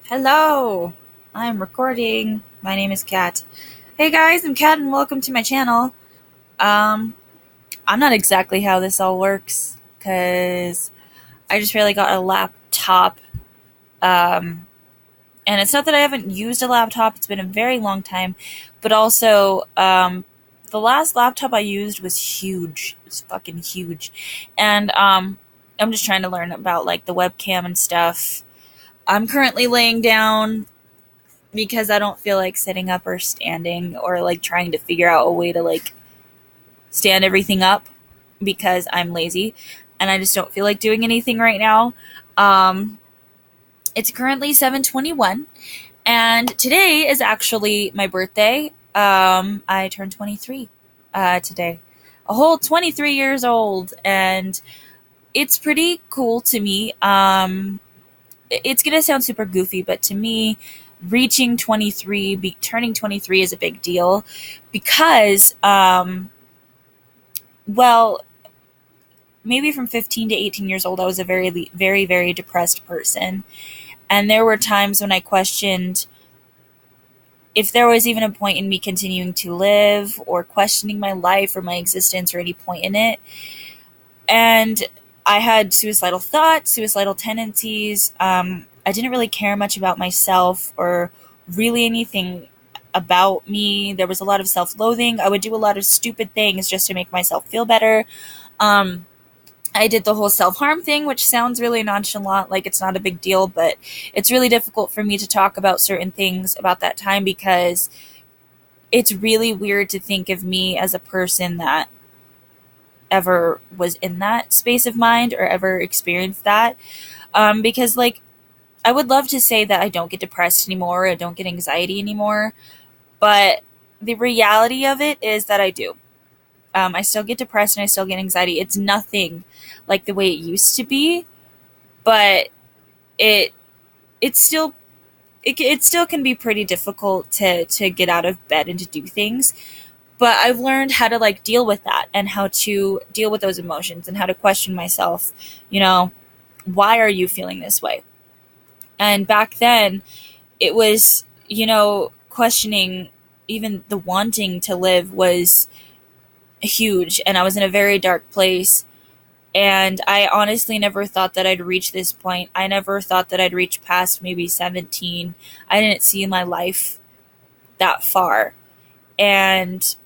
Hello, I'm recording. My name is Kat. Hey guys, I'm Kat and welcome to my channel. Um, I'm not exactly how this all works because I just really got a laptop. Um, and it's not that I haven't used a laptop, it's been a very long time, but also, the last laptop I used was huge. It was fucking huge. And, I'm just trying to learn about like the webcam and stuff. I'm currently laying down because I don't feel like sitting up or standing or like trying to figure out a way to like stand everything up because I'm lazy and I just don't feel like doing anything right now. Um, it's currently 7:21 and today is actually my birthday. I turned 23 today. A whole 23 years old and it's pretty cool to me. It's going to sound super goofy, but to me, reaching 23, turning 23 is a big deal because, well, maybe from 15 to 18 years old, I was a very, very, very depressed person. And there were times when I questioned if there was even a point in me continuing to live or questioning my life or my existence or any point in it. And I had suicidal thoughts, suicidal tendencies. I didn't really care much about myself or really anything about me. There was a lot of self loathing. I would do a lot of stupid things just to make myself feel better. Um, I did the whole self harm thing, which sounds really nonchalant, like it's not a big deal, but it's really difficult for me to talk about certain things about that time because it's really weird to think of me as a person that ever was in that space of mind or ever experienced that. Because, like, I would love to say that I don't get depressed anymore, I don't get anxiety anymore, but the reality of it is that I do. I still get depressed and I still get anxiety. It's nothing like the way it used to be, but it it's still it still can be pretty difficult to get out of bed and to do things. But I've learned how to like deal with that and how to deal with those emotions and how to question myself, you know, why are you feeling this way? And back then, it was, questioning even the wanting to live was huge. And I was in a very dark place. And I honestly never thought that I'd reach this point. I never thought that I'd reach past maybe 17. I didn't see my life that far. And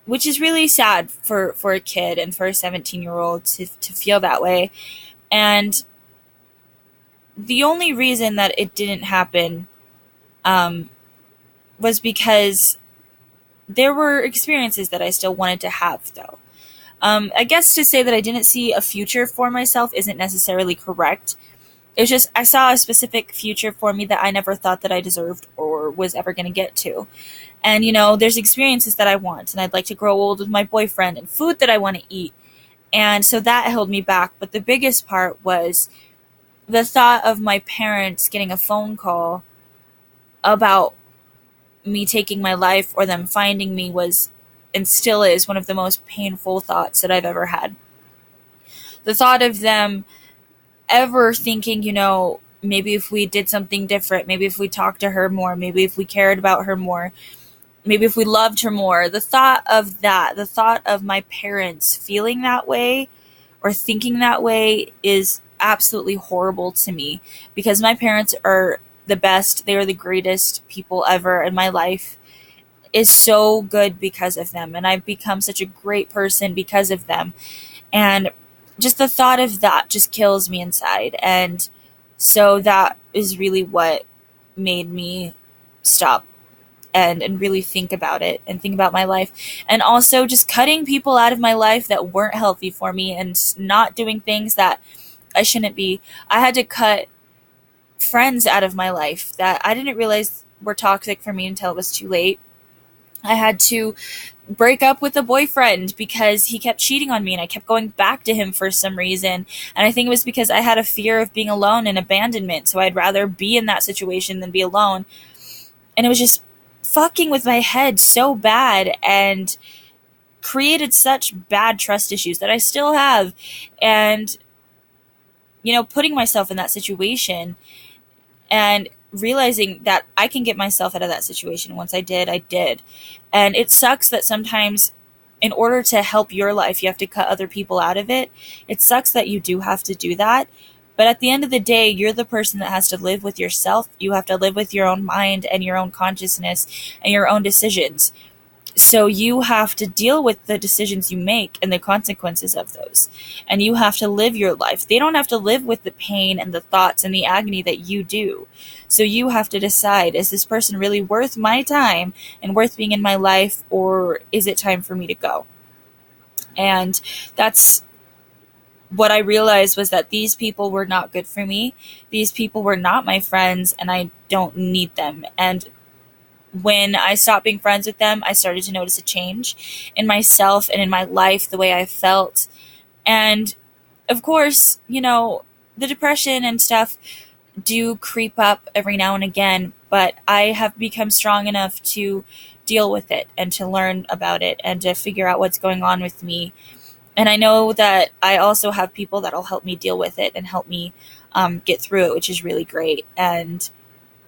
which is really sad for a kid and for a 17-year-old to feel that way. And the only reason that it didn't happen um, was because there were experiences that I still wanted to have, though. I guess to say that I didn't see a future for myself isn't necessarily correct. It's just I saw a specific future for me that I never thought that I deserved or was ever going to get to. And, there's experiences that I want, and I'd like to grow old with my boyfriend and food that I want to eat. And so that held me back. But the biggest part was the thought of my parents getting a phone call about me taking my life or them finding me was and still is one of the most painful thoughts that I've ever had. The thought of them ever thinking, maybe if we did something different, maybe if we talked to her more, maybe if we cared about her more, maybe if we loved her more, the thought of that, the thought of my parents feeling that way or thinking that way is absolutely horrible to me because my parents are the best. They are the greatest people ever in my life is so good because of them. And I've become such a great person because of them. And just the thought of that just kills me inside. And so that is really what made me stop and really think about it and think about my life. And also just cutting people out of my life that weren't healthy for me and not doing things that I shouldn't be. I had to cut friends out of my life that I didn't realize were toxic for me until it was too late. I had to break up with a boyfriend because he kept cheating on me and I kept going back to him for some reason. And I think it was because I had a fear of being alone and abandonment. So I'd rather be in that situation than be alone. And it was just fucking with my head so bad and created such bad trust issues that I still have. And, putting myself in that situation and realizing that I can get myself out of that situation. Once I did, I did. And it sucks that sometimes in order to help your life, you have to cut other people out of it. It sucks that you do have to do that. But at the end of the day, you're the person that has to live with yourself. You have to live with your own mind and your own consciousness and your own decisions. So you have to deal with the decisions you make and the consequences of those. And you have to live your life. They don't have to live with the pain and the thoughts and the agony that you do. So you have to decide, is this person really worth my time and worth being in my life, or is it time for me to go? And that's what I realized, was that these people were not good for me. These people were not my friends, and I don't need them. And when I stopped being friends with them, I started to notice a change in myself and in my life, the way I felt. And of course, the depression and stuff do creep up every now and again, but I have become strong enough to deal with it and to learn about it and to figure out what's going on with me. And I know that I also have people that'll help me deal with it and help me get through it, which is really great. And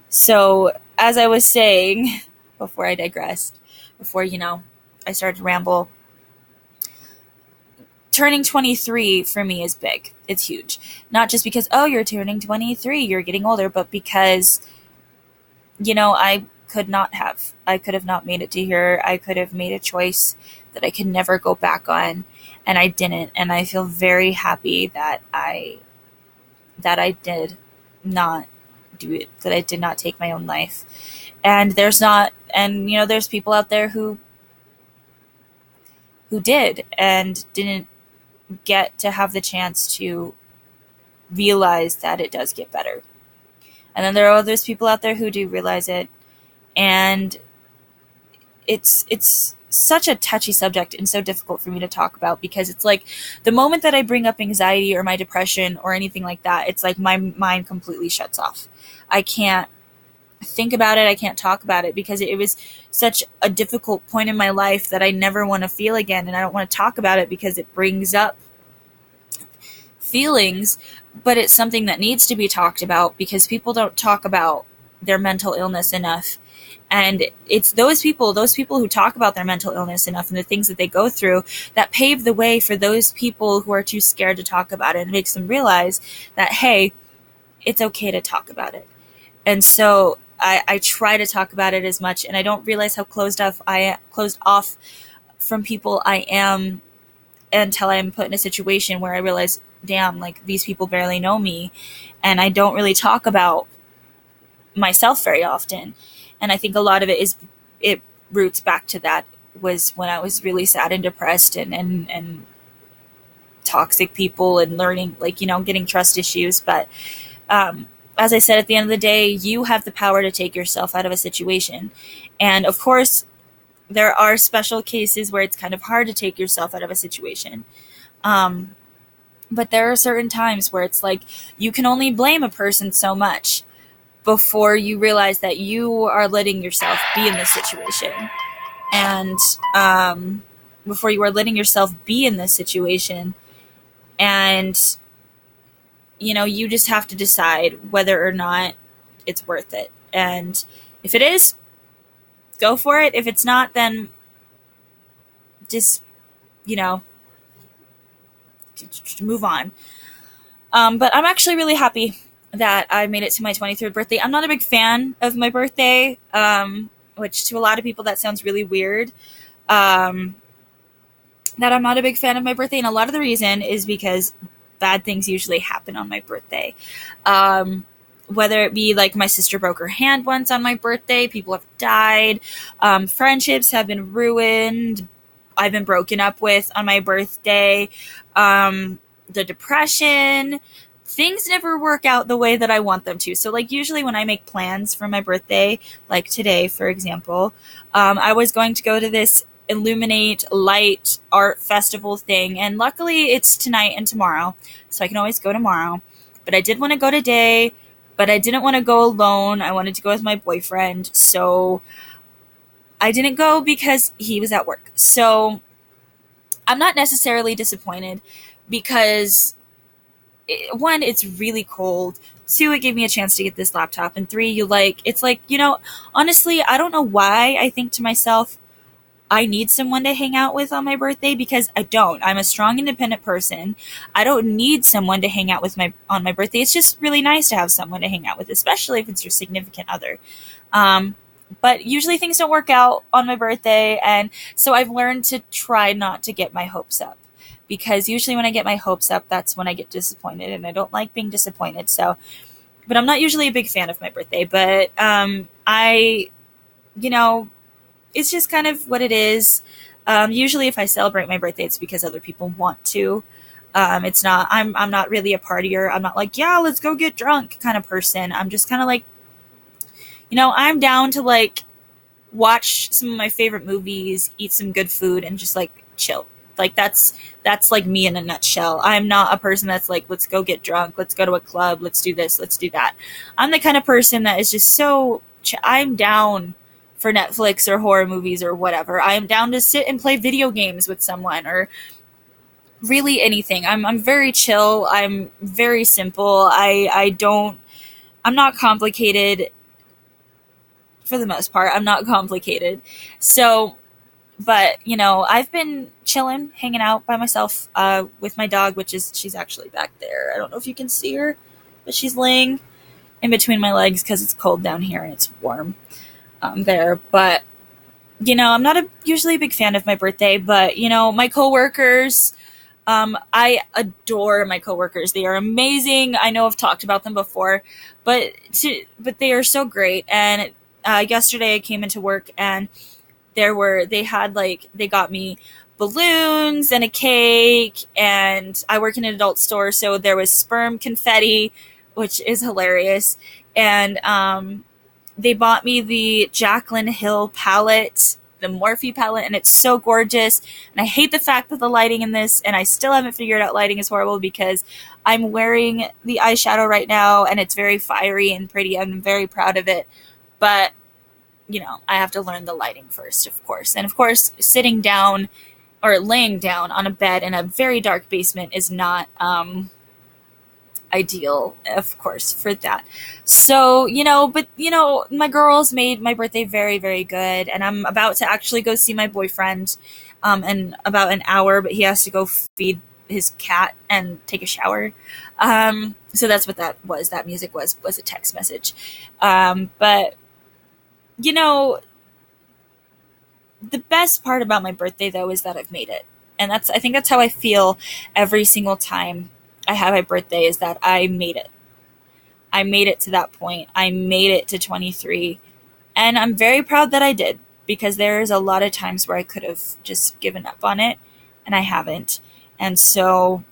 so, as I was saying, before I digressed, before, I started to ramble, turning 23 for me is big. It's huge. Not just because, oh, you're turning 23, you're getting older, but because, I could not have. I could have not made it to here. I could have made a choice that I could never go back on, and I didn't. And I feel very happy that I did not do it, that I did not take my own life. And there's people out there who did and didn't get to have the chance to realize that it does get better. And then there are those people out there who do realize it, and it's such a touchy subject and so difficult for me to talk about, because it's like the moment that I bring up anxiety or my depression or anything like that, it's like my mind completely shuts off. I can't think about it. I can't talk about it, because it was such a difficult point in my life that I never want to feel again. And I don't want to talk about it because it brings up feelings, but it's something that needs to be talked about, because people don't talk about their mental illness enough. And it's those people who talk about their mental illness enough and the things that they go through, that pave the way for those people who are too scared to talk about it. And it makes them realize that, hey, it's okay to talk about it. And so I try to talk about it as much, and I don't realize how closed off from people I am until I'm put in a situation where I realize, damn, like, these people barely know me, and I don't really talk about myself very often. And I think a lot of it roots back to that, was when I was really sad and depressed and toxic people, and learning, getting trust issues. But as I said, at the end of the day, you have the power to take yourself out of a situation. And of course, there are special cases where it's kind of hard to take yourself out of a situation. But there are certain times where it's like you can only blame a person so much before you realize that you are letting yourself be in this situation. And before you are letting yourself be in this situation, and you just have to decide whether or not it's worth it. And if it is, go for it. If it's not, then just, move on. But I'm actually really happy that I made it to my 23rd birthday. I'm not a big fan of my birthday, which to a lot of people that sounds really weird. That I'm not a big fan of my birthday, and a lot of the reason is because bad things usually happen on my birthday. Whether it be like my sister broke her hand once on my birthday, people have died, friendships have been ruined, I've been broken up with on my birthday, the depression, things never work out the way that I want them to. So like usually when I make plans for my birthday, like today, for example, I was going to go to this Illuminate Light Art Festival thing, and luckily it's tonight and tomorrow, so I can always go tomorrow. But I did want to go today, but I didn't want to go alone. I wanted to go with my boyfriend, so I didn't go because he was at work. So I'm not necessarily disappointed, because one, it's really cold. Two, it gave me a chance to get this laptop. And three, it's like, honestly, I don't know why I think to myself, I need someone to hang out with on my birthday, because I don't. I'm a strong, independent person. I don't need someone to hang out with my on my birthday. It's just really nice to have someone to hang out with, especially if it's your significant other. Um, but usually things don't work out on my birthday, and so I've learned to try not to get my hopes up, because usually when I get my hopes up, that's when I get disappointed, and I don't like being disappointed. So, but I'm not usually a big fan of my birthday, but I, you know, it's just kind of what it is. Usually, if I celebrate my birthday, it's because other people want to. It's not. I'm not really a partier. I'm not like, yeah, let's go get drunk kind of person. I'm just kind of like, I'm down to like watch some of my favorite movies, eat some good food, and just like chill. Like that's like me in a nutshell. I'm not a person that's like, let's go get drunk, let's go to a club, let's do this, let's do that. I'm the kind of person that is just so. I'm down for Netflix or horror movies or whatever. I'm down to sit and play video games with someone, or really anything. I'm very chill. I'm very simple. I don't. I'm not complicated for the most part. I'm not complicated. So, but I've been chilling, hanging out by myself with my dog, which is she's actually back there. I don't know if you can see her, but she's laying in between my legs because it's cold down here and it's warm there. But I'm not usually a big fan of my birthday, but my coworkers. I adore my coworkers. They are amazing. I know I've talked about them before, but they are so great. And yesterday I came into work and they got me balloons and a cake, and I work in an adult store, so there was sperm confetti, which is hilarious. And they bought me the Jaclyn Hill palette, the Morphe palette, and it's so gorgeous. And I hate the fact that the lighting in this, and I still haven't figured out lighting is horrible, because I'm wearing the eyeshadow right now and it's very fiery and pretty. I'm very proud of it. But, I have to learn the lighting first, of course. And of course, sitting down or laying down on a bed in a very dark basement is not ideal, of course, for that. So, my girls made my birthday very, very good, and I'm about to actually go see my boyfriend in about an hour, but he has to go feed his cat and take a shower. So that's what that was. That music was a text message. But you know, the best part about my birthday though is that I've made it. And I think that's how I feel every single time I have my birthday, is that I made it. I made it to that point. I made it to 23. And I'm very proud that I did, because there's a lot of times where I could have just given up on it, and I haven't. And so,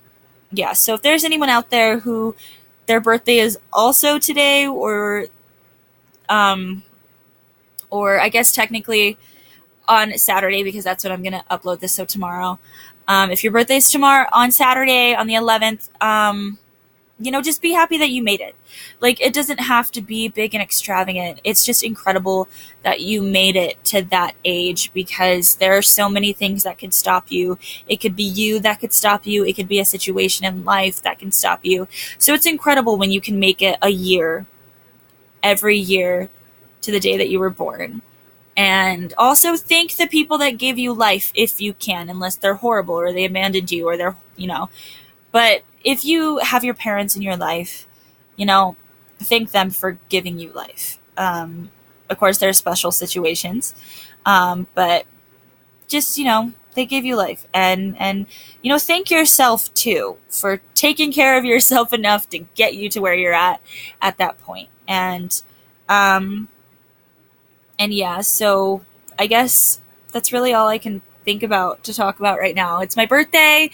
yeah, so if there's anyone out there who their birthday is also today, or I guess technically on Saturday, because that's when I'm going to upload this, so tomorrow. If your birthday's tomorrow, on Saturday, on the 11th, just be happy that you made it. Like, it doesn't have to be big and extravagant. It's just incredible that you made it to that age, because there are so many things that could stop you. It could be you that could stop you. It could be a situation in life that can stop you. So it's incredible when you can make it a year, every year, to the day that you were born. And also thank the people that gave you life, if you can, unless they're horrible or they abandoned you, or they're. But if you have your parents in your life, thank them for giving you life. Of course, there are special situations, but just, they gave you life. And thank yourself, too, for taking care of yourself enough to get you to where you're at that point. And yeah, so I guess that's really all I can think about to talk about right now. It's my birthday.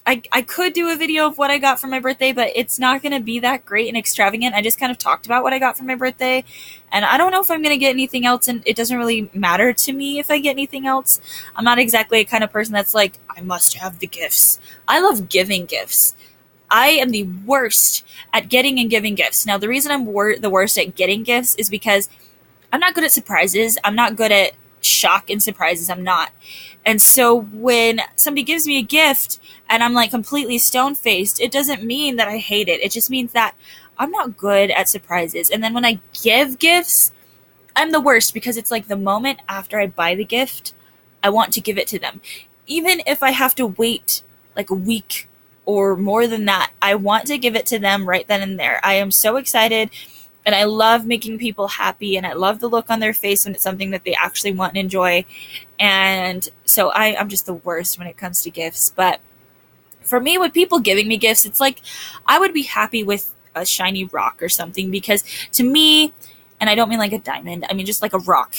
I could do a video of what I got for my birthday, but it's not going to be that great and extravagant. I just kind of talked about what I got for my birthday, and I don't know if I'm going to get anything else, and it doesn't really matter to me if I get anything else. I'm not exactly a kind of person that's like, I must have the gifts. I love giving gifts. I am the worst at getting and giving gifts. Now, the reason I'm the worst at getting gifts is because I'm not good at surprises. I'm not good at shock and surprises. I'm not. And so when somebody gives me a gift and I'm like completely stone faced, it doesn't mean that I hate it. It just means that I'm not good at surprises. And then when I give gifts, I'm the worst because it's like the moment after I buy the gift, I want to give it to them. Even if I have to wait like a week or more than that, I want to give it to them right then and there. I am so excited and I love making people happy and I love the look on their face when it's something that they actually want and enjoy. And so I'm just the worst when it comes to gifts. But for me, with people giving me gifts, it's like I would be happy with a shiny rock or something because to me, and I don't mean like a diamond, I mean just like a rock.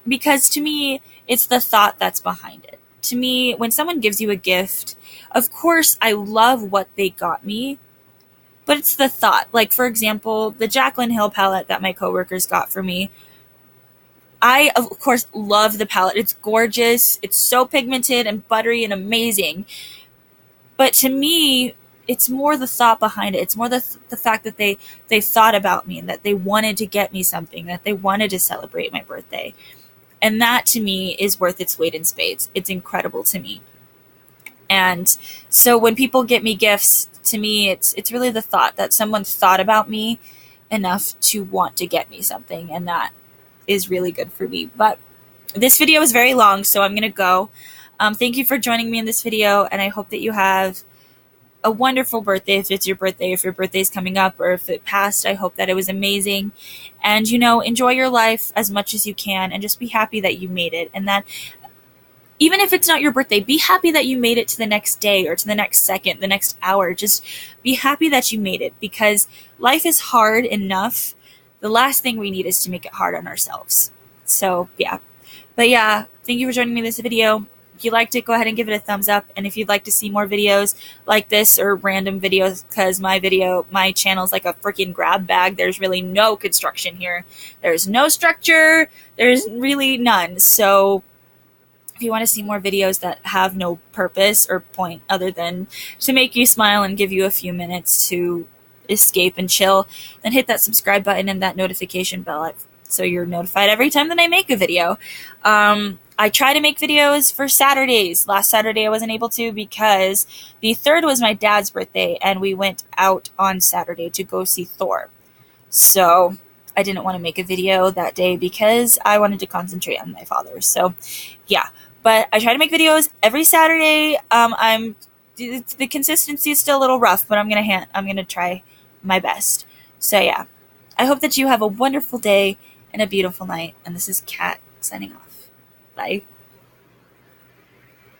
Because to me, it's the thought that's behind it. To me, when someone gives you a gift, of course, I love what they got me, but it's the thought. Like, for example, the Jaclyn Hill palette that my coworkers got for me. I, of course, love the palette. It's gorgeous. It's so pigmented and buttery and amazing. But to me, it's more the thought behind it. It's more the fact that they thought about me and that they wanted to get me something, that they wanted to celebrate my birthday. And that to me is worth its weight in spades. It's incredible to me. And so when people get me gifts, to me, it's really the thought that someone thought about me enough to want to get me something. And that is really good for me. But this video is very long, so I'm going to go. Thank you for joining me in this video, and I hope that you have a wonderful birthday if it's your birthday, if your birthday is coming up, or if it passed. I hope that it was amazing. And, enjoy your life as much as you can and just be happy that you made it. And that even if it's not your birthday, be happy that you made it to the next day or to the next second, the next hour. Just be happy that you made it because life is hard enough. The last thing we need is to make it hard on ourselves. So, yeah. But yeah, thank you for joining me in this video. If you liked it, go ahead and give it a thumbs up. And if you'd like to see more videos like this or random videos, because my channel is like a freaking grab bag. There's really no construction here. There's no structure. There's really none. So if you want to see more videos that have no purpose or point other than to make you smile and give you a few minutes to escape and chill, then hit that subscribe button and that notification bell so you're notified every time that I make a video. I try to make videos for Saturdays. Last Saturday I wasn't able to because the 3rd was my dad's birthday and we went out on Saturday to go see Thor. So I didn't want to make a video that day because I wanted to concentrate on my father. So yeah, but I try to make videos every Saturday. The consistency is still a little rough, but I'm gonna try my best. So yeah, I hope that you have a wonderful day and a beautiful night. And this is Kat signing off. Bye.